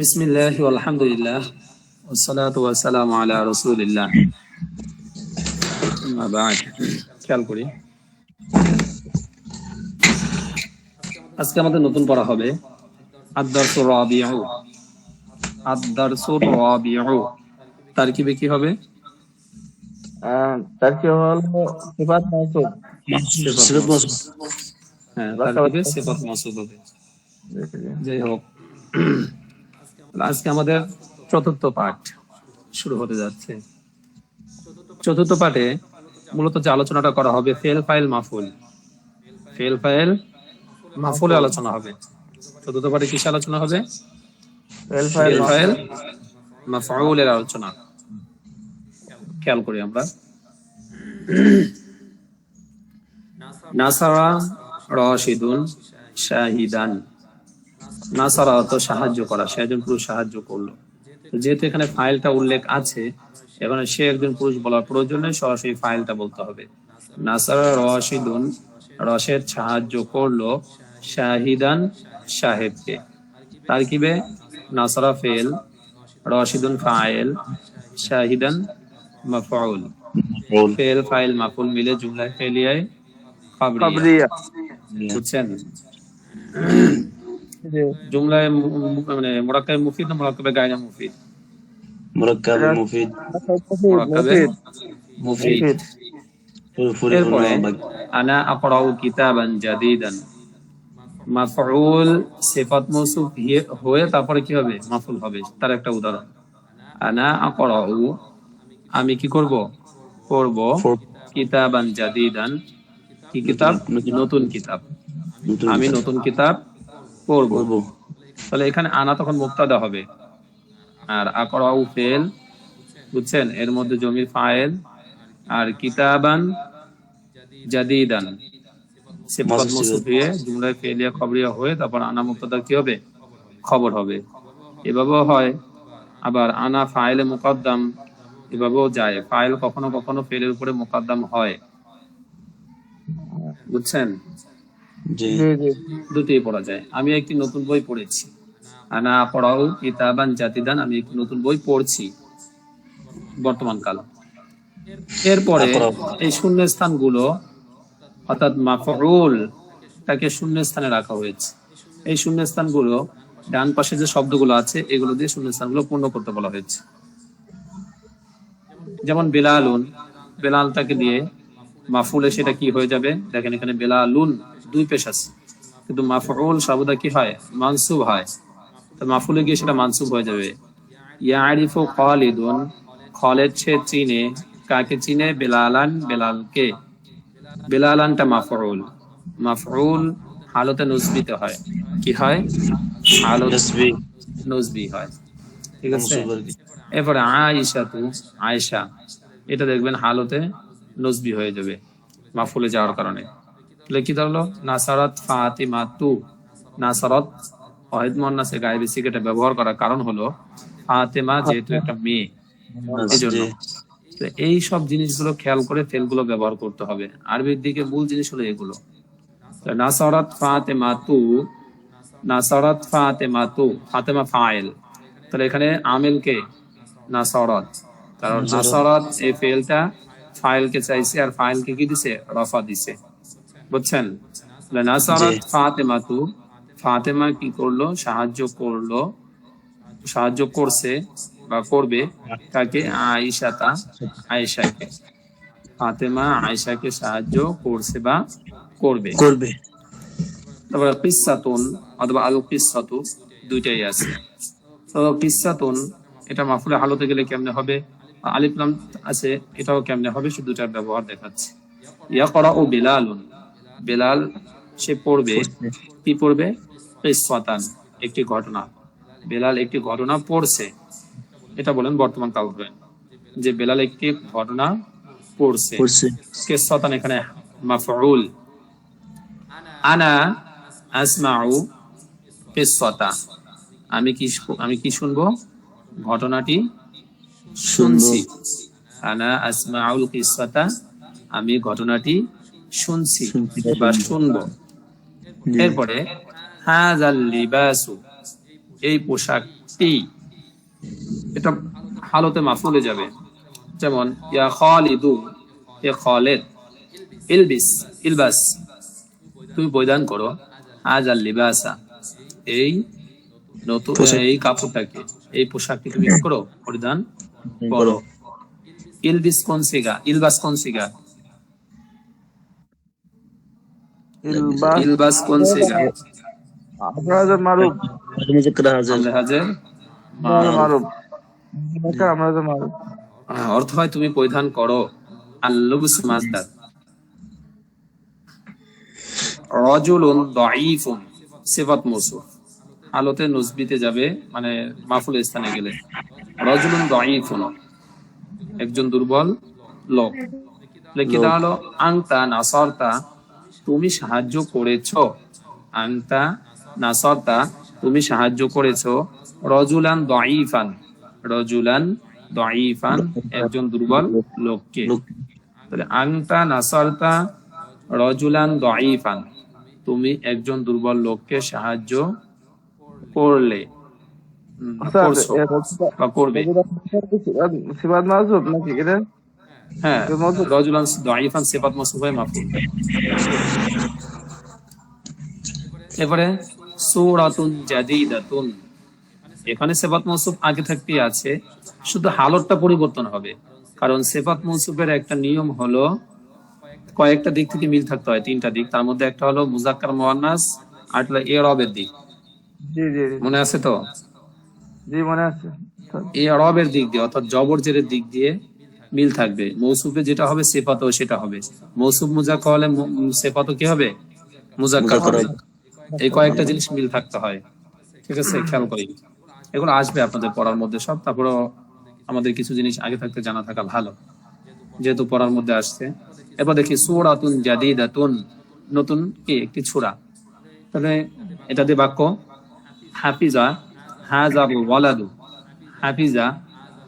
বিসমিল্লাহি আলহামদুলিল্লাহ ওয়াসসালাতু ওয়াসসালামু আলা রাসূলিল্লাহ। আম্মা বা'দ। খেয়াল করি, আজকে আমাদের নতুন পড়া হবে আদ-দারসুর রাবিউ। আদ-দারসুর রাবিউ তারকিবে কি হবে? তারকিব হলো সিফাত মাওসুফ। সিফাত মাওসুফ। হ্যাঁ, তারকিবে সিফাত মাওসুফ হবে। যাই হোক, আজকে আমাদের চতুর্থ পাঠ শুরু হতে যাচ্ছে। চতুর্থ পাঠে মূলত যে আলোচনাটা করা হবে ফেল ফাইল মাফুল। ফেল ফাইল মাফুলে আলোচনা হবে। চতুর্থ পাঠে কিসে আলোচনা হবে? ফেল ফাইল মাফউলের আলোচনা। খেয়াল করি আমরা। নাসারা রাশিদুন শাহিদান। নাসারা তো সাহায্য করা, সে একজন পুরুষ সাহায্য করলো। যেহেতু এখানে ফাইলটা উল্লেখ আছে, এখানে সে একজন পুরুষ বলার প্রয়োজনে সরাসরি ফাইলটা বলতে হবে। নাসারা রাশিদুন, রশেদ সাহায্য করলো শাহিদান, শাহেদকে। তারকিবে নাসারা ফেল, রাশিদুন ফাইল, শাহিদান মাফউল। ফেল ফাইল মাফউল মিলে জুমলায় ফেলিয়ায় খাবরিয়া। বুঝছেন? জুমলায় মানে মুরাক্কাবে মুফিদ না মুরাক্কাবে গায়রে মুফিদ? মুরাক্কাবে মুফিদ। মুরাক্কাবে মুফিদ। এরপরে আনা আকরাউ কিতাবান জাদিদান। মাফউল সিফাত মাওসুফ হয়ে তারপরে কি হবে? মাফউল হবে। তার একটা উদাহরণ, আনা আকরাউ, আমি কি করব? পড়ব। কিতাবান জাদিদান, কি কিতাব? নতুন কিতাব। আমি নতুন কিতাব পড়ব। তাহলে এখানে আনা তখন মুবতাদা হবে, আর আকরাউ ফেল। বুঝছেন? এর মধ্যে জমির ফাইল, আর কিতাবান জাদিদান সিফাত মাওসুফ হয়ে জুমলায় ফেলিয়া খবরিয়া হয়ে তারপর আনা মুবতাদা কি হবে? খবর হবে। এভাবেও হয়, আবার আনা ফাইলে মুকদ্দাম, এভাবেও যায়। ফাইল কখনো কখনো ফেলের উপরে মুকদ্দাম হয়। বুঝছেন? দুটোই পড়া যায়। আমি একটি নতুন বই পড়েছি। আনা পড়াও কিতাবান জাদিদান, আমি একটি নতুন বই পড়ছি, বর্তমান কাল। এরপরে এই শূন্যস্থানগুলো, অর্থাৎ মাফউল তাকে শূন্যস্থানে রাখা হয়েছে। এই শূন্যস্থানগুলো ডান পাশে যে শব্দগুলো আছে এগুলো দিয়ে শূন্যস্থানগুলো পূর্ণ করতে বলা হয়েছে। যেমন বেলালুন, বেলালটাকে দিয়ে মাফুলে সেটা কি হয়ে যাবে? দেখেন এখানে বেলালুন দুই পেশ আছে, কিন্তু মাফউল সর্বদা কি হয়? মানসুব হয়। তো মাফুলে গিয়ে সেটা মানসুব হয়ে যাবে। ইয়ারিফু খালিদুন, খালিদ সে চিনে, কাকে চিনে? বেলালান, বেলালকে। বেলালানটা মাফউল, মাফউল হালতে নসবিতে হয়। কি হয়? হালত নসবি হয়। ঠিক আছে? এরপরে আয়েশাতু, আয়েশা, এটা দেখবেন হালতে নসবি হয়ে যাবে মাফুলে যাওয়ার কারণে। তাহলে কি দাঁড়ালো? নাসারাত ফাতিমাতু। নাসারাত ওয়াহিদ মুয়ান্নাসে গায়েবী সিগাটা ব্যবহার করার কারণ হলো ফাতেমা যেহেতু একটা মেয়ে, এজন্য। তো এই সব জিনিসগুলো খেয়াল করে ফেলগুলো ব্যবহার করতে হবে। আরবির দিকে মূল জিনিস হলো এগুলো। নাসারাত ফাতিমাতু, নাসারাত ফাতিমাতু, ফাতেমা ফাইল। তাহলে এখানে আমিল কে? নাসারাত। কারণ নাসারাত এই ফেলটা ফাইলকে চাইছে, আর ফাইলকে কি দিছে? রফা দিছে। বুঝছেন? নাসারাত ফাতিমাতু, ফাতেমা কি করলো? সাহায্য করলো, সাহায্য করছে বা করবে। কাকে? আয়েশাতা, আয়েশাকে। ফাতেমা আয়েশাকে সাহায্য করছে বা করবে। তারপরে কিসসাতুন অথবা আল কিসসাতু, দুইটাই আছে। তো কিসসাতুন এটা মাফুলে হালতে গেলে কেমনে হবে? আলিফ লাম আছে, এটাও কেমনে হবে? শুধু দুটার ব্যবহার দেখাচ্ছে। ইয়াকরাউ বেলালুন, বেলাল সে পড়বে। কি পড়বে? কিসসাতান, একটি ঘটনা। বেলাল একটি ঘটনা পড়ছে, এটা বলেন বর্তমান কাল ধরেন যে বেলাল একটি ঘটনা পড়ছে। কিসসাতান এখানে মাফউল। আনা আসমাউ কিসসাতা, আমি কি শুনবো? ঘটনাটি শুনছি। আনা আসমাউল কিসসাতা, আমি ঘটনাটি শুনছি বা শুনবো। এরপরে হাযাল লিবাসু, এই পোশাকটি, এটা হালতে মাফুলে যাবে। যেমন ইয়া খালিদু, এ খালিদ, ইলবিস, ইলবাস, তুমি পরিধান করো, আজ আল লিবাসা, এই নতুন পোশাক এই কাপড়টাকে, এই পোশাকটি তুমি কি করো, পরিধান করো। করো। ইলবিস কোন সিগা, ইলবাস কোন সিগা, ইলবাস ইলবাস কোন সিগা, আপনাদের মারুফ মুজাক্কার হাজির আমলে হাজের মারুফ মারুফ। আমাদের মারুফ অর্থ হয় তুমি পরিধান করো। আল-লুবস মাসদার। রাজুলুন দাঈফুন সিফাত মওসুফ, হালতে নুসবিতে যাবে, মানে মাফুল স্থানে গেলে। রাজুলুন দাঈফুন, একজন দুর্বল লোক। লিখে দেওয়া হলো আনতা নাসারতা, তুমি সাহায্য করেছো। আনতা নাসারতা, তুমি সাহায্য করেছো। রাজুলান দাঈফান, রাজুলান দাঈফান, একজন দুর্বল লোককে। লোক তাহলে আনতা নাসারতা রাজুলান দাঈফান, তুমি একজন দুর্বল লোককে সাহায্য করলে, করছো বা করবে। সিবাদ মারুফ নাকি এটা হ্যাঁ, রাজুলান দাঈফান সিফাত মাওসুফ হয় মাফউল। এবারে সূরাতুন জাদীদাতুন, এখানে সিফাত মাওসুফ আগে থাকতেই আছে, শুধু হালতটা পরিবর্তন হবে। কারণ সিফাত মাওসুফের একটা নিয়ম হলো কয়েকটা দিক থেকে মিল থাকতে হয়, তিনটা দিক। তার মধ্যে একটা হলো মুজাক্কার মুআন্নাস, আর হলো ইরাবের দিক। জি জি মনে আছে তো? জি মনে আছে ইরাবের দিক দিয়ে অর্থাৎ জবর জেরের দিক দিয়ে মিল থাকবে। মৌসুফে যেটা হবে সিফাতও সেটা হবে। মৌসুফ মুজাক্কার হলে সিফাতও কি হবে, মুজাক্কার মুজাক্কার হবে। হবে। এই কয়েকটা জিনিস মিল থাকতে হয়, ঠিক আছে? খেয়াল করি, এগুলো আসবে আপনাদের পড়ার মধ্যে সব। তারপরেও আমাদের কিছু জিনিস আগে থাকতে জানা থাকা ভালো, যেহেতু পড়ার মধ্যে আসছে। এবার দেখি সূরাতুন জাদীদাতুন, নতুন কি একটি সূরা। তাহলে এটা দিয়ে বাক্য হাফিজা হাযাল ওয়ালাদু, হাফিজা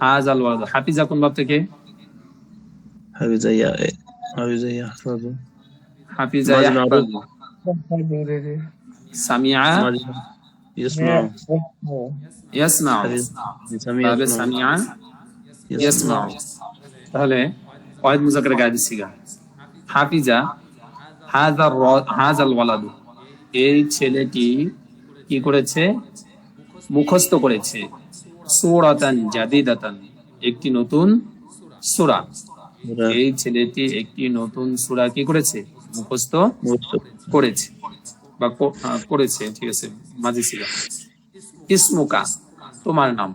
হাযাল ওয়ালাদু। হাফিজা কোন বাব থেকে? হাফিজাইয়া হাফিজাইয়া হাফাজু হাফিজা মাজি ইয়াহফাজু। সামিআ ইসমাউ ইয়াসমাউ, সামিয়া তবে সামিআ ইয়াসমাউ। তাহলে কয়েদ মুজাক্কার গায়ব সিগা। হাফিজা হাযাল ওয়ালাদু, এই ছেলেটি কি করেছে, মুখস্থ করেছে। সূরাতান জাদীদাতান, একটি নতুন সূরা। এই ছেলেটি একটি নতুন সূরা কি করেছে, মুখস্থ করেছে বা করেছে, ঠিক আছে, মাঝি সিগা। ইসমুকা, তোমার নাম।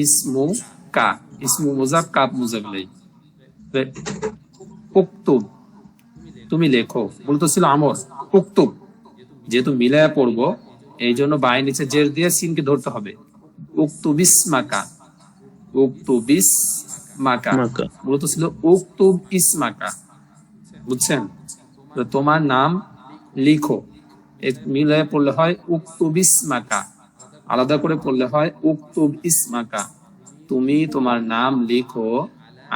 ইসমুকা, ইসমু মুজাফ কাফ মুজাফ ইলাইহি। উকতুব, তুমি লেখো। বলতেছিল আমর, উকতুব, যেহেতু মিলায়া পড়বো এই জন্য বায়ের নিচে জের দিয়ে সিনকে ধরতে হবে। উকতুবিস মাকা, উকতুবিস মাকা, বলতেছিল উকতুব ইসমাকা, বুঝছেন? তো তোমার নাম লিখো, মিলায়া পড়লে হয় উকতুবিস মাকা, আলাদা করে পড়লে হয় উকতুব ইসমাকা, তুমি তোমার নাম লিখো।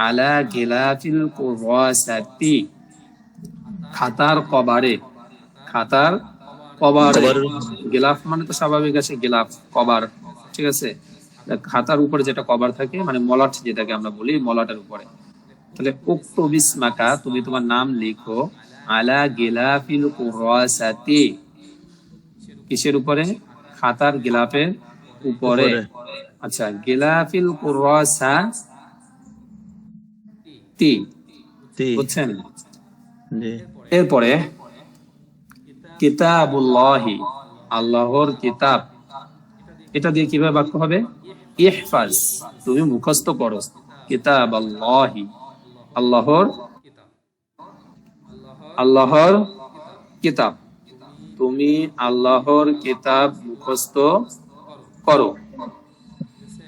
আলা গিলাফিল কুরাসাতি, খাতার কবারে, খাতার কবারে। গিলাফ মানে তো স্বাভাবিক আছে, গিলাফ কভার, ঠিক আছে? খাতার উপরে যেটা কভার থাকে, মানে মলাট যেটাকে আমরা বলি, মলাটের উপরে। তাহলে উকতুব ইসমাকা, তুমি তোমার নাম লিখো। আলা গিলাফিল কুরাসাতি, কিসের উপরে? খাতার গিলাফের উপরে। আচ্ছা, গিলাফিল কুরাসাতি, বুঝছেন? এরপরে কিতাবুল্লাহি, আল্লাহর কিতাব। এটা দিয়ে কিভাবে বাক্য হবে? ইহফাজ, তুমি মুখস্থ করো। কিতাবাল্লাহি, আল্লাহর, আল্লাহর কিতাব, তুমি আল্লাহর কিতাব মুখস্থ করো,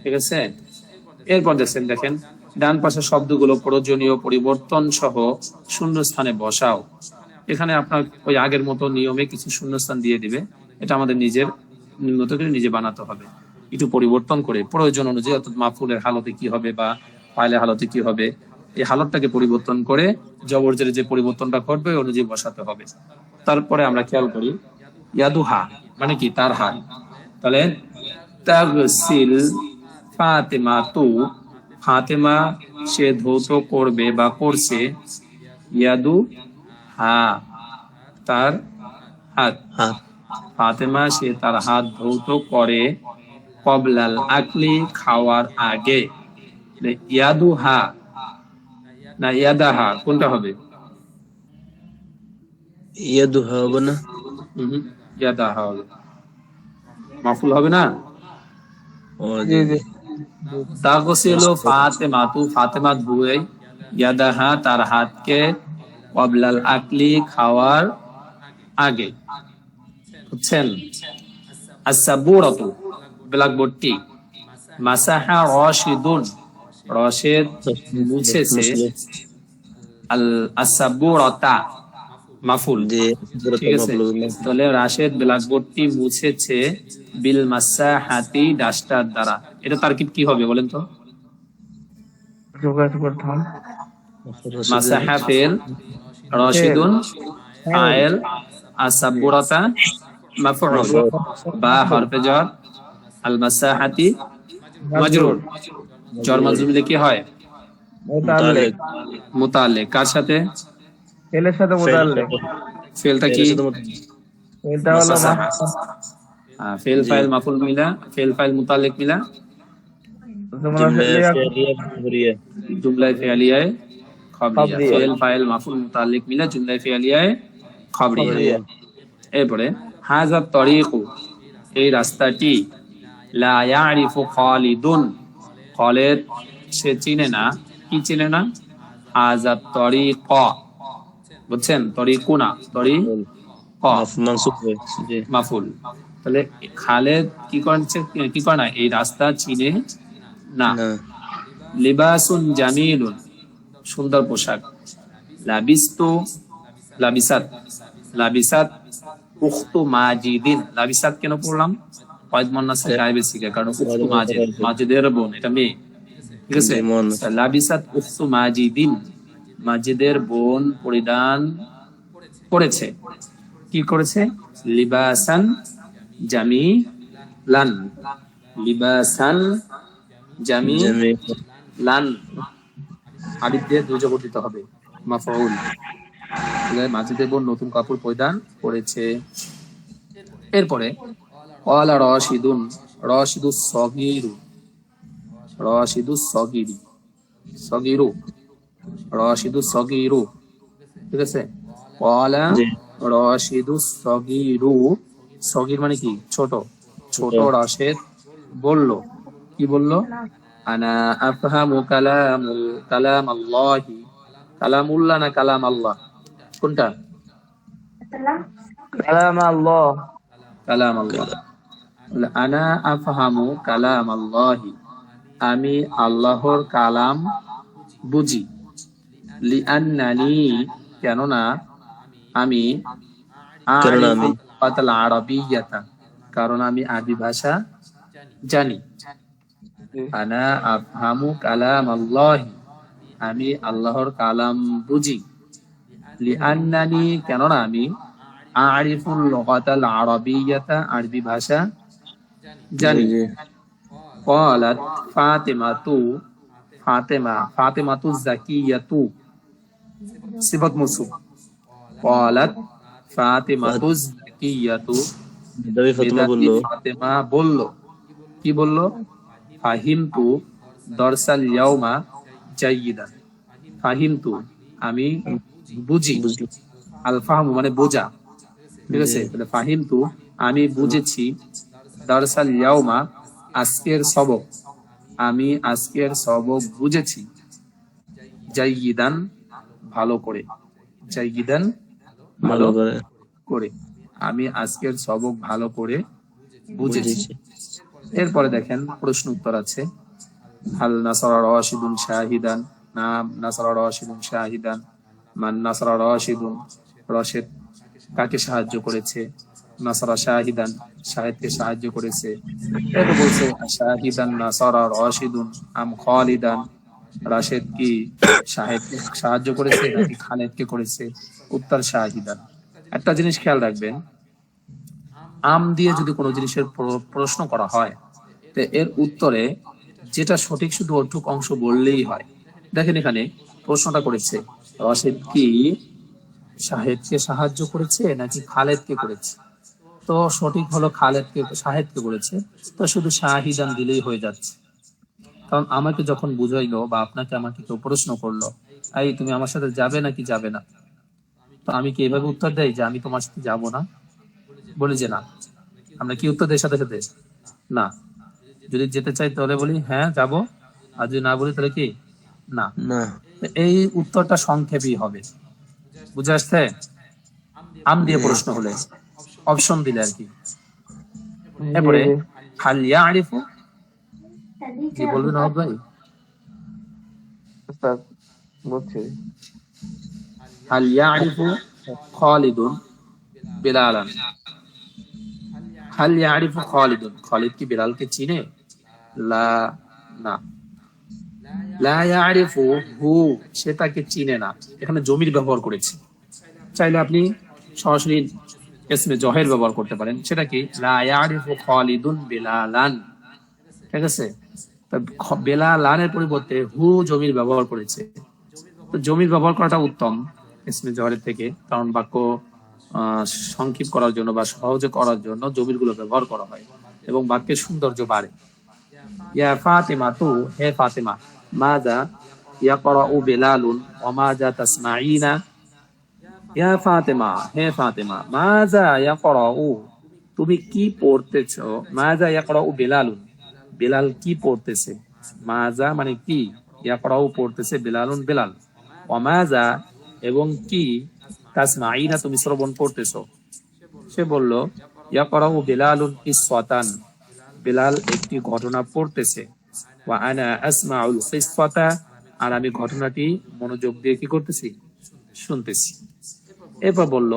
ঠিক আছে? এরপর দেখেন ডান পাশের শব্দগুলো প্রয়োজনীয় পরিবর্তন সহ শূন্য স্থানে বসাও। এখানে আপনার ওই আগের মতো নিয়মে কিছু শূন্যস্থান দিয়ে দিবে। এটা আমাদের নিজের মতো করে নিজে বানাতে হবে, একটু পরিবর্তন করে প্রয়োজন অনুযায়ী। অর্থাৎ মাফুলের হালতে কি হবে বা ফাইলের হালতে কি হবে, এই হালতটাকে পরিবর্তন করে জবরজের যে পরিবর্তনটা ঘটবে ওই অনুযায়ী বসাতে হবে। তারপরে আমরা খেয়াল করি ইয়াদুহা মানে কি, তার হাত। তাহলে তাগসিল ফাতেমাতু, ফাতেমা সে ধৌত করবে বা করছে, ইয়াদু হা, তার হাত, হাত, ফাতেমা সে তার হাত ধৌত করে, কবলাল আকলি খাওয়ার আগে। ইয়াদু হা না ইয়াদাহা, কোনটা হবে? ইয়াদুহা হবে না? ইয়াদাহা হবে, মাফুল হবে না। ও জি জি, জি তাগসিলু ফাতেমাতু, ফাতেমা ধুয়ে, ইয়াদাহা তার হাতকে, কবলাল আকলি খাওয়ার আগে। বুঝছেন? আস-সাবুরাতু ব্ল্যাকবোর্ডটি, মাসাহা রশিদুন, রশেদ মুছেছে, আল আস-সাবুরাতা মাফুল, জি, ঠিক আছে। তাহলে রাশেদ ব্ল্যাকবোর্ডটি মুছেছে, বিল মাসাহাতি ডাস্টার দ্বারা। এটা তারকিব কি হবে বলেন তো? যোগাযোগ করতাম মাসাহা ফেল, রশিদুন ফাইল, আস-সাবুরাতা মাফউল, বা হরফে জ্বর, আল মাসাহাতি মাজরুর। জ্বর মাজরুর মিলে কি হয়? মুতাল্লিক, মুতাল্লিক। কার সাথে? ফেলের সাথে মুতাল্লিক। ফেলটা কি? এটা হলো মাসাহা। ফেল ফাইল মাফুল মিলা, ফেল ফাইল মুতাল্লিক মিলা, জুমলা ফেলিয়া জুমলা ফিআলিয়ায়ে খাবরিয়া। খাবরিয়া। ফেল ফাইল মাফুল মুতাল্লিক মিলা জুমলা ফিআলিয়ায়ে খাবরিয়া। খাবরিয়া। এরপরে হাযা তরিকু, এই রাস্তাটি, লা ইয়ারিফু খালিদুন, খালিদ সে চিনে না। কি চিনে না? হাযা তরিক, বুঝছেন? তরিকুনা, তরিক মানসুব হয়, জি। মাফুল। তাহলে খালেদ কি করছে, কি করে না? এই রাস্তা চিনে না। না, লিবাসুন জামিলুন, সুন্দর পোশাক। লাবিস্তু, লাবিসাত, লাবিসাত উখতু মাজিদিন। লাবিসাত কেন পড়লাম? কয়েদ মুন্নাসের গায়েবে শিখে, কারণ উখতু মাজিদ, মাজিদের বোন, এটা মেয়ে, ঠিক আছে। জি, মুন্নাস। লাবিসাত উখতু মাজিদিন, মাজিদের বোন পরিধান করেছে। কি করেছে? লিবাসান জামিলান, লিবাসান জামিলান, আলিফ দিয়ে দুই জবর দিতে হবে, মাফউল। মাজিদের বোন নতুন কাপড় পরিধান করেছে। এরপরে ক্বালা রাশিদুন, রাশিদুস সগীরু, রাশিদুস সগীরি, সগীরু, রাশিদুস সগীরু, ঠিক আছে। ক্বালা জি। রাশিদুস সগীরু, সগীর মানে কি? ছোট। ছোট রাশেদ বলল, কি বলল? আনা আফহামু কালাম আল্লাহি, কালামুল্লাহ না কালাম আল্লাহ, কোনটা? কালাম আল্লাহ, কালাম আল্লাহ। আনা আফহামু কালাম আল্লাহি, আমি আল্লাহর কালাম বুঝি। লিআন্নানি, কেননা আমি, কেননা আমি, আরিফুল আরাবিয়াতা, কারণ আমি আরবি ভাষা জানি। আনা আফহামু কালাম আল্লাহি, আমি আল্লাহর কালাম বুঝি। লিআন্নানি, কেননা আমি, আরিফুল লুগাতাল আরাবিয়াতা, আরবি ভাষা জানি। জি, ক্বালাত ফাতিমাতু, ফাতেমা, ফাতিমাতু যাকিয়াতু সিফাত মৌসুফ। ক্বালাত ফাতিমাতু যাকিয়াতু, দাবি ফাতেমা বলল, ফাতেমা বলল, কি বলল? ফাহিমতু দরসাল ইয়াউমা জাইয়িদান, ফাহিমতু আমি বুঝি, বুঝলি? আল ফাহমু মানে বোঝা, ঠিক আছে। তাহলে ফাহিমতু আমি বুঝেছি, দরসাল ইয়াউমা আজকের সবক, আমি আজকের সবক বুঝেছি, জাইয়িদান ভালো করে, জাইয়িদান ভালো করে করে, আমি আজকের সবক ভালো করে বুঝেছি। বুঝেছি। এরপরে দেখেন প্রশ্ন উত্তর আছে। হাল নাসারা রাশিদুন শাহিদান, নাম নাসারা রাশিদুন শাহিদান, মান নাসারা রাশিদুন, রশেদ কাকে সাহায্য করেছে? নাসারা শাহিদান, শাহিদকে সাহায্য করেছে। এটা বলছে শাহিদান নাসারা রাশিদুন আম খালিদান, রাশেদ কি শাহিদকে সাহায্য করেছে নাকি খালিদকে করেছে? উত্তর শাহিদান। একটা জিনিস খেয়াল রাখবেন, আম দিয়ে যদি কোনো জিনিসের প্রশ্ন করা হয়, তো এর উত্তরে যেটা সঠিক শুধু ওটুক অংশ বললেই হয়। দেখেন এখানে প্রশ্নটা করেছে, রশিদ কি শাহেদকে সাহায্য করেছে নাকি খালেদকে করেছে? তো সঠিক হলো খালেদকে, শাহেদকে করেছে। তো শুধু শাহিদান দিলেই হয়ে যাচ্ছে। কারণ আমাকে যখন বুঝাইলো বা আপনাকে আমাকে কেউ প্রশ্ন করলো, এই তুমি আমার সাথে যাবে নাকি যাবে না, তো আমি কি এভাবে উত্তর দেই যে আমি তোমার সাথে যাব না? বলি যে না। আমরা কি উত্তর দেই সাথে সাথে? না। যদি যেতে চাই তাহলে বলি হ্যাঁ যাব, আর যদি না বলি তাহলে কি না। না। তো এই উত্তরটা সংক্ষেপই হবে। বুঝে আসছে? আম দিয়ে জি। প্রশ্ন হলে, অপশন দিলে আর কি। জি এরপরে জি হাল ইয়ারিফু, জি বলবেন নবাব ভাই। উস্তাদ, বুঝছি। হাল ইয়ারিফু খালিদুন বিলালান, হাল ইয়ারিফু খালিদুন, খালিদ কি বিলালকে চিনে? লা, না। লা ইয়ারিফু হু, সে তাকে চিনে না। এখানে জমির ব্যবহার করেছে। চাইলে আপনি সরাসরি ইসমে জহের ব্যবহার করতে পারেন। সেটা কি? লা ইয়ারিফু খালিদুন বিলালান। ঠিক আছে? তা বেলালানের পরিবর্তে হু জমির ব্যবহার করেছে। তো জমির ব্যবহার করাটা উত্তম ইসমে জহরের থেকে, কারণ বাক্য সংক্ষিপ্ত করার জন্য বা সহজে করার জন্য জমির গুলো ব্যবহার করা হয় এবং বাক্যের সৌন্দর্য বাড়ে। ইয়া ফাতেমা তু, হে ফাতেমা, মাযা ইয়াকরাউ বিলালুন ওয়া মাযা তাসমাঈনা। ইয়া ফাতেমা, হে ফাতেমা, মাযা ইয়াকরাউ, তুমি কি পড়তেছো? মাযা ইয়াকরাউ বিলালুন, বিলাল কি পড়তেছে? মাজা মানে কি, ইয়াকরাউ পড়তেছে, বিলালুন বিলাল। ওয়ামাজা এবং কি, তাসমাঈনা তুমি শ্রবণ করতেছো। সে বলল ইয়াকরাউ বিলালুন কিসসাতান, বিলাল একটি ঘটনা পড়তেছে। ওয়া আনা আসমাউল কিসসাতা, আর আমি ঘটনাটি মনোযোগ দিয়ে কি করতেছি? শুনতেছি। এরপর বলল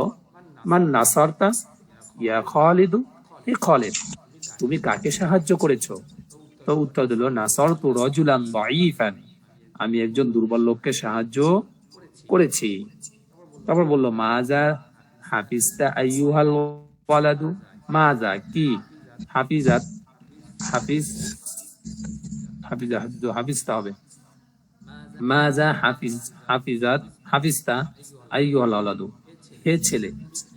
মান নাসারতা ইয়া খালিদু, হে খালিদ, তুমি কাকে সাহায্য করেছো? তো উত্তর দিল নাসারতু রাজুলান দাঈফান, আমি একজন দুর্বল লোককে সাহায্য করেছি। তারপর বলল মাজা হাফিজতা আইয়ুহাল ওয়ালাদু, মাজা কি, হাফিজাত, হাফিজ, হাফিজা হাফিজতা হবে, মাজা হাফিজ, হাফিজাত, হাফিজতা আইয়ুহাল ওয়ালাদু, হে ছেলে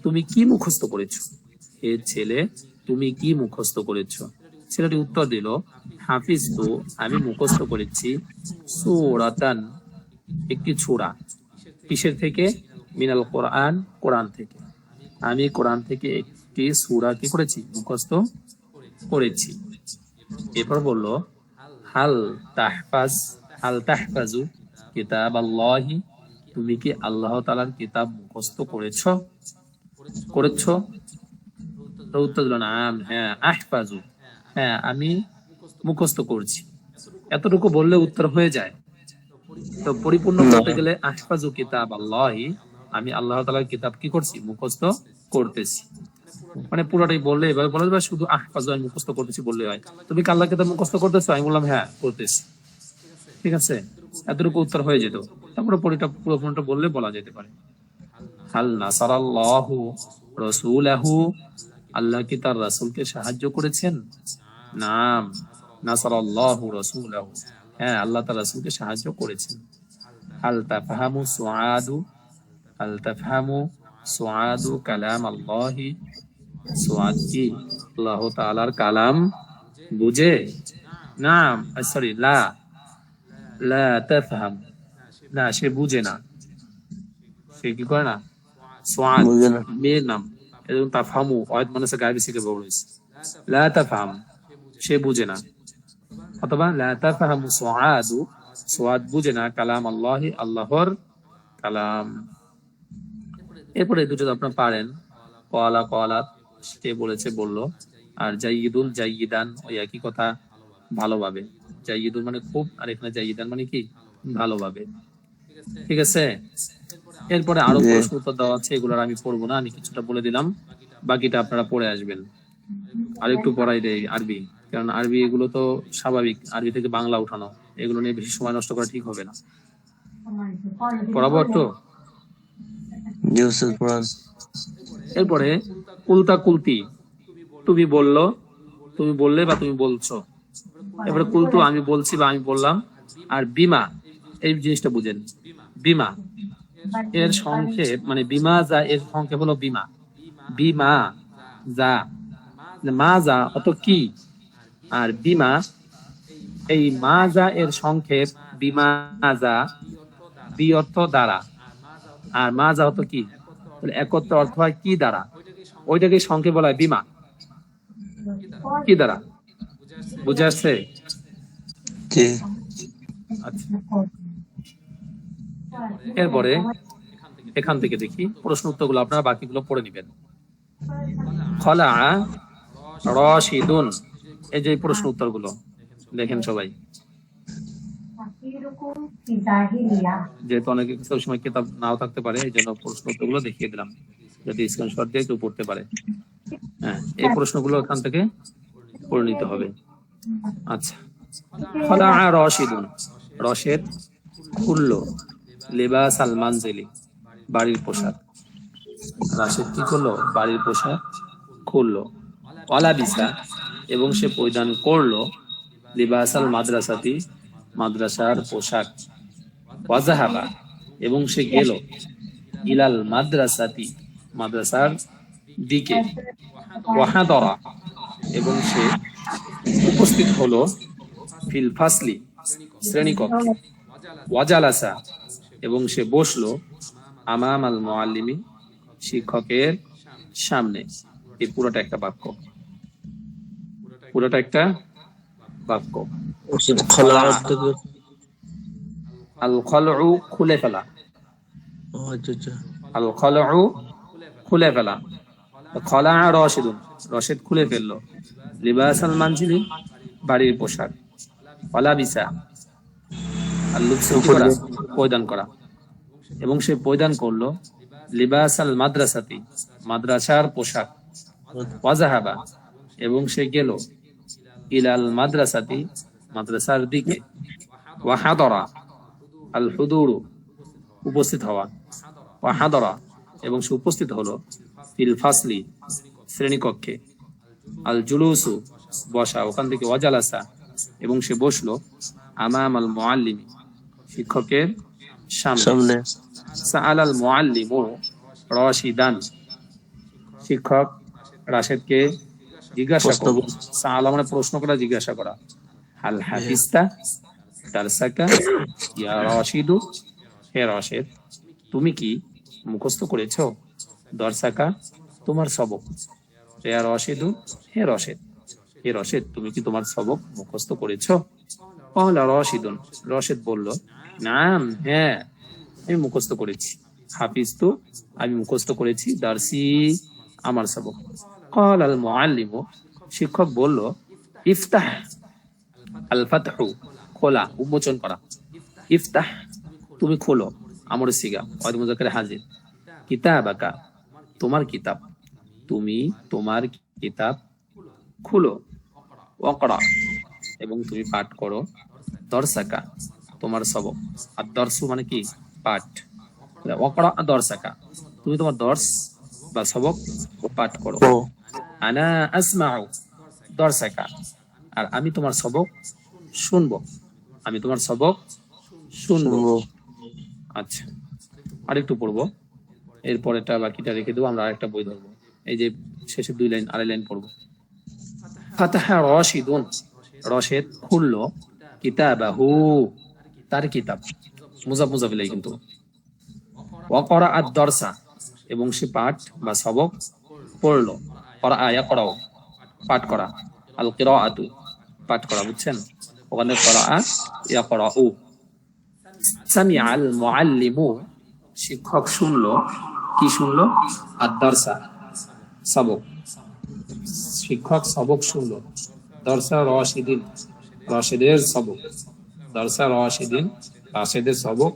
তুমি কি মুখস্থ করেছো? হে ছেলে তুমি কি মুখস্থ করেছো? ছেলেটি উত্তর দিল হাফিজ তু, আমি মুখস্থ করেছি, সূরাতান, একটি সূরা। কিসের থেকে? মিনাল কোরআন, কোরআন থেকে। আমি কোরআন থেকে একটি সূরা কি করেছি? মুখস্থ করেছি। এরপর বলল হাল তাহফাজ, হাল তাহফাজু কিতাবাল্লাহি, তুমি কি আল্লাহ তাআলার কিতাব মুখস্থ করেছো? করেছো? তো উত্তর দিল নাম, হ্যাঁ, আহফাজু, হ্যাঁ আমি মুখস্থ করছি। এতটুকু বললে উত্তর হয়ে যায়। তো পরিপূর্ণ না। করতে গেলে আহফাজু কিতাব আল্লাহি, আমি আল্লাহ তাআলার কিতাব কি করছি? মুখস্থ করতেছি। মানে পুরোটাই বললে এভাবে বলা যাবে, শুধু আহফাজু আমি মুখস্থ করতেছি বললে হয়। তুমি কি আল্লাহর কিতাব মুখস্থ করতেছো? আমি বললাম হ্যাঁ করতেছি। ঠিক আছে, এতটুকু উত্তর হয়ে যেত। তারপরে পুরোটা বললে বলা যেতে পারে। হাল নাসারাল্লাহু রাসূলাহু, আল্লাহ কি তার রাসূলকে সাহায্য করেছেন? নাম, নাসারাল্লাহু রাসূলাহু, হ্যাঁ আল্লাহ তার রাসূলকে সাহায্য করেছেন। হাল তাফহামু সুআদু, হাল তাফহামু সুআদু কালাম আল্লাহি, সুআদ কি আল্লাহ তাআলার কালাম বুঝে? নাম, সরি লা, লা তাফহাম, না সে বুঝে না। সে কি করে না? সুআদ বুঝে না। মেয়ের নাম, এবং তাফহামু ওয়াহিদ মানুষের গায়েবী থেকে বড় হয়েছে। লা তাফহাম, সে বুঝে না। অথবা লা তাফহামু সুআদু, সুআদ বুঝে না কালাম আল্লাহি, আল্লাহর কালাম। এরপরে দুটো আপনারা পারেন, কলা কলাত, সে বলেছে বলল, আর জাইয়িদুন জাইয়িদান, ওই একই কথা, ভালোভাবে। জাইয়িদুন মানে খুব, আর এখানে জাইয়িদান মানে কি? ভালোভাবে। ঠিক আছে। এরপরে আরো জি। প্রশ্ন উত্তর দেওয়া আছে, এগুলোর আমি পড়বো না, আমি কিছুটা বলে দিলাম, বাকিটা আপনারা পড়ে আসবেন। আর একটু পড়াই দেয় আরবি, কারণ আরবি এগুলো তো স্বাভাবিক, আরবি থেকে বাংলা উঠানো, এগুলো নিয়ে বেশি সময় নষ্ট করা ঠিক হবে না। পড়াবো একটু। জি উস্তাদ পড়ান। এরপরে কুলতা কুলতি, তুমি বললো, তুমি বললে বা তুমি বলছো, এবারে কুলতু আমি বলছি বা আমি বললাম, আর বিমা এই জিনিসটা বুঝেন। বিমা এর সংক্ষেপ মানে বিমা যা, এর সংক্ষেপ হলো বিমা। বিমা যা, মা যা অত কি, আর বিমা এই মা যা এর সংক্ষেপ বিমা যা, বি অর্থ দ্বারা, আর মা যা অত কি, একত্র অর্থ হয় কি দ্বারা, ওইটাকে সংক্ষেপ বলা হয় বিমা। কি দ্বারা, বুঝে আসছে? জি। আচ্ছা, এরপরে এখান থেকে দেখি প্রশ্ন উত্তরগুলো, আপনারা বাকিগুলো পড়ে নিবেন। খলা রশিদুন, এই যে প্রশ্ন উত্তরগুলো দেখেন সবাই, যেহেতু অনেকে কিছু সময় কিতাব নাও থাকতে পারে, এই জন্য প্রশ্ন উত্তরগুলো দেখিয়ে দিলাম, যদি স্ক্রিনশট দিয়ে কেউ পড়তে পারে। হ্যাঁ, এই প্রশ্নগুলো এখান থেকে পড়ে নিতে হবে। আচ্ছা, খলা রশিদুন, রশেদ খুললো, লিবাস আল মানজিলি, বাড়ির পোশাক। রাশেদ কি করলো, বাড়ির পোশাক খুললো। ওয়ালাবিসা, এবং সে পরিধান করলো, লিবাস আল মাদ্রাসাতি, মাদ্রাসার পোশাক। ওয়াজাহাবা, এবং সে গেল, ইলাল মাদ্রাসাতি, মাদ্রাসার দিকে। ওয়াহাদরা, এবং সে উপস্থিত হলো, ফিল ফাসলি, শ্রেণীকক্ষে। ওয়াজালাসা, এবং সে বসলো, আমাম আল মুআল্লিমি, শিক্ষকের সামনে। এই পুরোটা একটা বাক্য, পুরোটা একটা বাক্য। খোলা অর্থ কি? আল খলউ, খুলে ফেলা। ও আচ্ছা আচ্ছা। আল খলউ, খুলে ফেলা। খলা রশিদুন, রশিদ খুলে ফেললো। লিবাস আল মানজিলি, বাড়ির পোশাক। ওয়ালাবিসা, আল লুবসু, কি করা, পরিধান করা। এবং সে পরিধান করলো, লিবাস আল মাদ্রাসাতি, মাদ্রাসার পোশাক। ওয়াজাহাবা, এবং সে গেল, ইলাল মাদ্রাসাতি, মাদ্রাসার দিকে। ওয়াহাদরা, আল হুদুরু, উপস্থিত হওয়া। ওয়াহাদরা, এবং সে উপস্থিত হলো, ফিল ফাসলি, শ্রেণীকক্ষে। আল জুলুসু, বসা, ওখান থেকে। ওয়াজালাসা, এবং সে বসলো, আমাম আল মুআল্লিমি, শিক্ষকের সামনে। সাআল আল মুআল্লিমু রাশিদান, শিক্ষক রাশেদকে জিজ্ঞাসা করলো। সাআলা মানে প্রশ্ন করা, জিজ্ঞাসা করা। হাল হাফিজতা দারসাকা ইয়া রাশিদু, হে রাশেদ তুমি কি মুখস্থ করেছো, দরসাকা, তোমার সবক। ইয়া রাশিদু, হে রাশেদ, হে রাশেদ তুমি কি তোমার সবক মুখস্থ করেছো? ক্বালা রাশিদুন, রাশেদ বলল, নাম, হ্যাঁ আমি মুখস্থ করেছি। হাফিজতু, আমি মুখস্থ করেছি। দারসি, আমার সবক। ক্বাল আল মুআল্লিমু, শিক্ষক বলল, ইফতাহ, আল ফাতহু, খোলা, উন্মোচন করা। ইফতাহ, তুমি খোলো, আমর সিগা, ওয়াহিদ মুযাক্কারে হাজির। কিতাবাকা, তোমার কিতাব, তুমি তোমার কিতাব খুলো। ওয়াকরা, এবং তুমি পাঠ করো। দরসাকা, তোমার সবক। আর দর্শু মানে কি, পাঠ। ওয়াকরা দরসাকা, তুমি তোমার দর্স বা সবক পাঠ করো। আনা আসমাউ দরসাকা, আর আমি তোমার সবক শুনবো, আমি তোমার সবক শুনবো। আচ্ছা, আরেকটু পড়বো, এরপরেটা বাকিটা রেখে দেবো, আমরা আরেকটা বই ধরবো। এই যে শেষের 2 লাইন, আড়াই লাইন পড়বো। ফাতাহা রাশিদুন, রশেদ খুললো, কিতাবাহু, তার কিতাব। মুজাফ মুজাফ ইলাইহি কিন্তু। ওয়াকরা আদ-দরসা, এবং সে পাঠ বা সবক পড়লো। করা, ইয়াকরাউ, পাঠ করা। আল কিরাআতু, পাঠ করা, বুঝছেন? ওখানে করা, ইয়াকরাউ। সামিআ আল মুআল্লিমু, শিক্ষক শুনলো, কি শুনলো? আদ-দরসা, সবক। শিক্ষক সবক শুনলো। দরসা রাশিদিন, রাশেদের সবক। দরসা রাশিদিন, রাশেদের সবক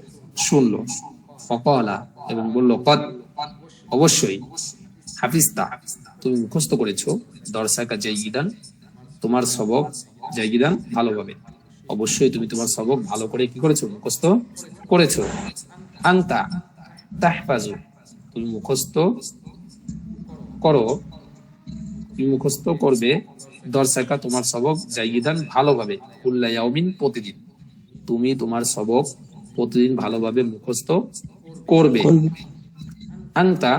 শুনলো। ফাকালা, এবং বলল, কদ, অবশ্যই। হাফিজতা, তুমি মুখস্থ করেছো। দরসাকা জাইয়িদান, তোমার সবক। জাইয়িদান, ভালোভাবে। অবশ্যই তুমি তোমার সবক ভালো করে কি করেছো, মুখস্থ করেছো। আনতা তাহফাজু, তুমি মুখস্থ করো, তুমি মুখস্থ করবে। দরসাকা তোমার সবক জাইয়িদান ভালোভাবে, কুল্লা ইয়াউমিন প্রতিদিন, তুমি তোমার সবক প্রতিদিন ভালোভাবে মুখস্থ করবে। আনতা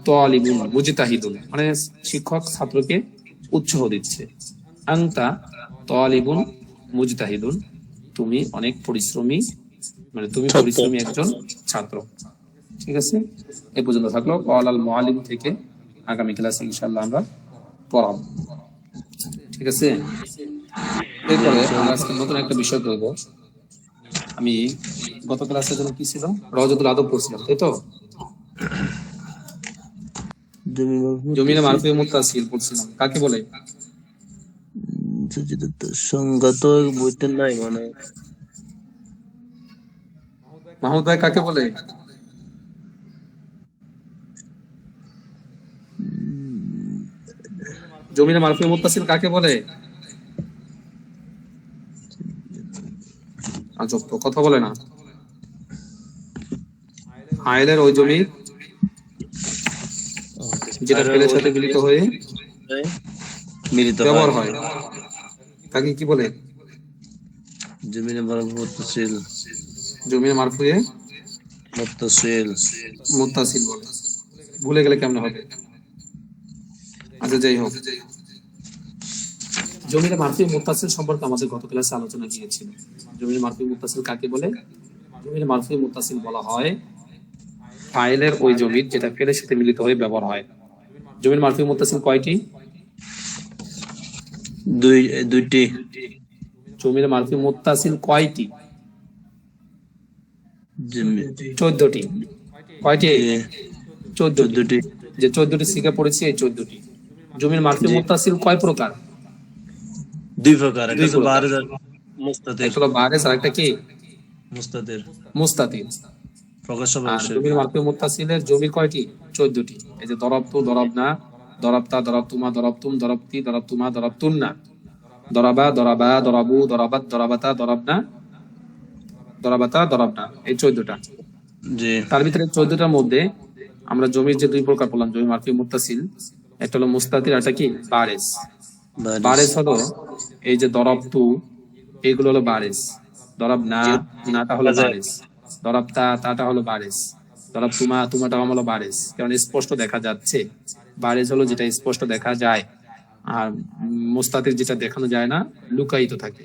তালিবুন মুজতাহিদুন, মানে শিক্ষক ছাত্রকে উৎসাহ দিচ্ছে। আনতা তালিবুন মুজতাহিদুন, তুমি অনেক পরিশ্রমী, মানে তুমি পরিশ্রমী একজন ছাত্র। ঠিক আছে, এই পর্যন্ত থাকলো ক্বাল আল মুআল্লিম থেকে। আগামী ক্লাসে ইনশাআল্লাহ আমরা পড়াবো। ঠিক আছে, এরপরে আমরা আজকে নতুন একটা বিষয় করবো। আমি গত ক্লাসের জন্য কি ছিল, রওজাতুল আদব পড়ছিলাম, তাই তো? জমিনে মারফু মুত্তাসিল পড়ছিলাম, কাকে বলে? সংজ্ঞা তো বইতে নাই মানে। মাহমুদ ভাই কাকে বলে? জমিনে মারফু মুত্তাসিল কাকে বলে? আজব তো, কথা বলে না। ফাইলের ওই জমি যেটা ফেলের সাথে মিলিত হয়ে ব্যবহার হয়, তাকে কি বলে? জমিনে মারফু মুত্তাসিল, জমিনে মারফুয়ে মুত্তাসিল মুত্তাসিল বলে। ভুলে গেলে কেমন হবে? আচ্ছা, যাই হোক, জমিনে মারফুয়ে মুত্তাসিল সম্পর্কে আমাদের গত ক্লাসে আলোচনা গিয়েছিল। জমিনে মারফুয়ে মুত্তাসিল কাকে বলে? জমিনে মারফুয়ে মুত্তাসিল বলা হয় ফাইলের ওই জমির যেটা ফেলের সাথে মিলিত হয়ে ব্যবহার হয়। জমিনে মারফুয়ে মুত্তাসিল কয়টি? দুইটি। জমিনে মারফুয়ে মুত্তাসিল কয়টি? 14টি। কয়টি? 14টি। যে 14টি সিগা পড়েছি, এই 14টি। জমির মারফুয়ে মুত্তাসিল কয় প্রকার? দুই প্রকার, একটা তো বারিজ আর মুস্তাতির। একটা হলো বারিজ আর একটা কি? মুস্তাতির। মুস্তাতির। প্রকাশ্য আর ব্যবসায়। জমির মারফুয়ে মুত্তাসিলের জমি কয়টি? 14টি। এই যে দরাবতু, দরাবনা, দরাবতা, দরাবতুমা, দরাবতুম, দরাবতি, দরাবতুমা, দরাবতুন্না, দরাবা, দরাবা, দরাবু, দরাবাত, দরাবাতা, দরাবনা, দরাবাতা, দরাবনা, এই 14টা। জি। তার ভিতরে 14টার মধ্যে আমরা জমির যে দুই প্রকার বললাম, জমি মারফুয়ে মুত্তাসিল, একটা হলো মুস্তাতির, একটা কি? বারিজ। বারিজ হলো এই যে দরাবতু, এইগুলো হলো বারিজ। দরাবনা, নাটা হলো বারিজ। দরাবতা, তাটা হলো বারিজ। দরাবতুমা, তুমাটা হলো বারিজ, কারণ স্পষ্ট দেখা যাচ্ছে। বারিজ হলো যেটা স্পষ্ট দেখা যায়, আর মুস্তাতির যেটা দেখানো যায় না, লুকায়িত থাকে।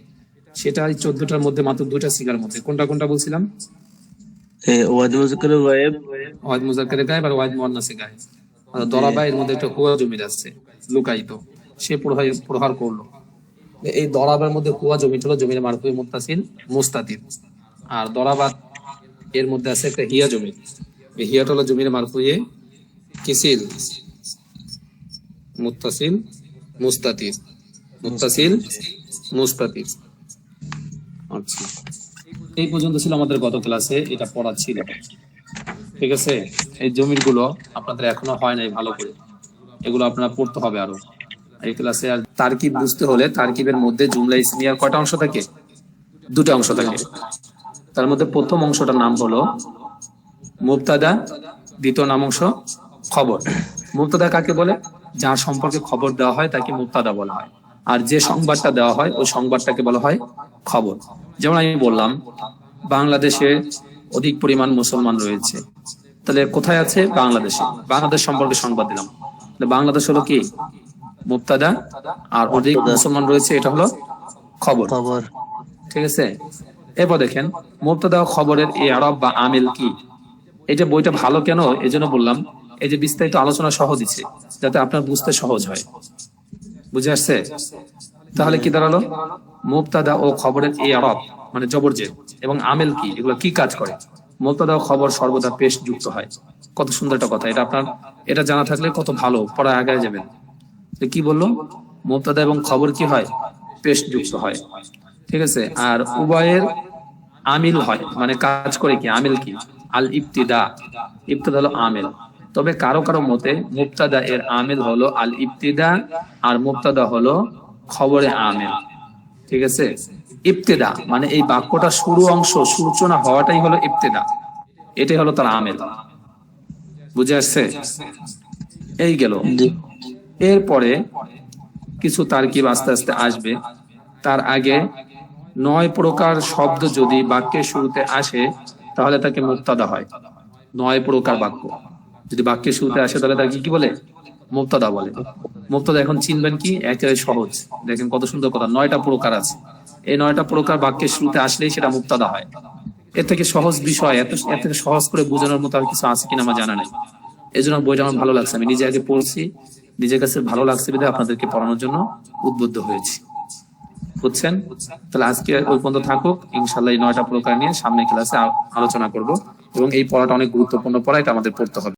সেটা এই 14টার মধ্যে মাত্র দুইটা সিগার মধ্যে। কোনটা কোনটা বলছিলাম? ওয়াহিদ মুজাক্কারে গায়েব, ওয়াহিদ মুজাক্কারে গায়েব আর ওয়াহিদ মুআন্নাসে গায়েব। দরাবা এর মধ্যে একটা হুয়া জমির আছে, লুকায়িত, সে প্রহার করলো। এই দরাবার মধ্যে হুয়া জমিটা হলো জমির মারফুয়ে মুত্তাসিল মুস্তাতির। আর দরাবাত এর মধ্যে আছে একটা হিয়া জমি, এই হিয়াটা হলো জমির মারফুয়ে কিসিল মুত্তাসিল মুস্তাতির, মুত্তাসিল মুস্তাতির। আচ্ছা, এই পর্যন্ত ছিল আমাদের গত ক্লাসে, এটা পড়া ছিল। ঠিক আছে, এই জমির গুলো আপনাদের এখনো হয় নাই ভালো করে, এগুলো আপনারা পড়তে হবে আরো এই ক্লাসে। আর তারকিব বুঝতে হলে তারকিবের মধ্যে জুমলা ইসমিয়ার কয়টা অংশ থাকে? দুটো অংশ থাকে। তার মধ্যে প্রথম অংশটার নাম হলো মুবতাদা, দ্বিতীয় নাম অংশ খবর। মুবতাদা কাকে বলে? যার সম্পর্কে খবর দেওয়া হয় তাকে মুবতাদা বলা হয়, আর যে সংবাদটা দেওয়া হয় ওই সংবাদটাকে বলা হয় খবর। যেমন আমি বললাম বাংলাদেশে অধিক পরিমাণ মুসলমান রয়েছে, তাহলে কোথায় আছে? বাংলাদেশে। বাংলাদেশ সম্পর্কে সংবাদ দিলাম, বাংলাদেশ হলো কি? মুবতাদা, আর অধিক মুসলমান রয়েছে এটা হলো খবর। ঠিক আছে, এরপর দেখেন মুবতাদা ও খবরের এই আরব বা আমিল কি। এই যে বইটা ভালো কেন এজন্য বললাম, এই যে বিস্তারিত আলোচনা সহ দিচ্ছে যাতে আপনার বুঝতে সহজ হয়। বুঝে আসছে? তাহলে কি দাঁড়ালো? মুবতাদা ও খবরের এই আরব মানে জবরজের এবং আমেল কি, এগুলো কি কাজ করে? মুবতাদা ও খবর সর্বদা পেশ যুক্ত হয়। কত সুন্দর একটা কথা, এটা আপনার এটা জানা থাকলে কত ভালো, পড়া আগায় যাবেন। কি বললো? মুবতাদা এবং খবর কি হয়? পেশ যুক্ত হয়। ঠিক আছে, আর উভয়ের আমিল হয়, মানে কাজ করে কি? আমিল কি? আল ইবতিদা, ইবতিদা হলো আমিল। তবে কারো কারো মতে মুবতাদা এর আমিল হলো আল ইবতিদা, আর মুবতাদা হলো খবরে আমিল। ঠিক আছে, ইবতিদা মানে এই বাক্যটা শুরু অংশ, সূচনা হওয়াটাই হলো ইবতিদা, এটাই হলো তার আমিল। বুঝে আসছে? এই গেল। এরপরে কিছু তারকিব আস্তে আস্তে আসবে। তার আগে 9 প্রকার শব্দ যদি বাক্যের শুরুতে আসে তাহলে তাকে মুবতাদা হয়। 9 প্রকার বাক্য যদি বাক্যের শুরুতে আসে তাহলে তাকে কি বলে? মুবতাদা বলে। মুবতাদা এখন চিনবেন কি? একেবারে সহজ, দেখেন কত সুন্দর কথা। 9টা প্রকার আছে, এই 9টা প্রকার বাক্যের শুরুতে আসলেই সেটা মুবতাদা হয়। এর থেকে সহজ বিষয়, এর থেকে সহজ করে বোঝানোর মতো আর কিছু আছে কিনা আমার জানা নেই। এই জন্য বইটা আমার ভালো লাগছে, আমি নিজে আগে পড়ছি, নিজের কাছে ভালো লাগছে বিধায় আপনাদেরকে পড়ানোর জন্য উদ্বুদ্ধ হয়েছি। বুঝছেন? তাহলে আজকে ওই পর্যন্ত থাকুক, ইনশাল্লাহ এই 9টা প্রকার নিয়ে সামনে ক্লাসে আলোচনা করব। এবং এই পড়াটা অনেক গুরুত্বপূর্ণ পড়া, এটা আমাদের পড়তে হবে।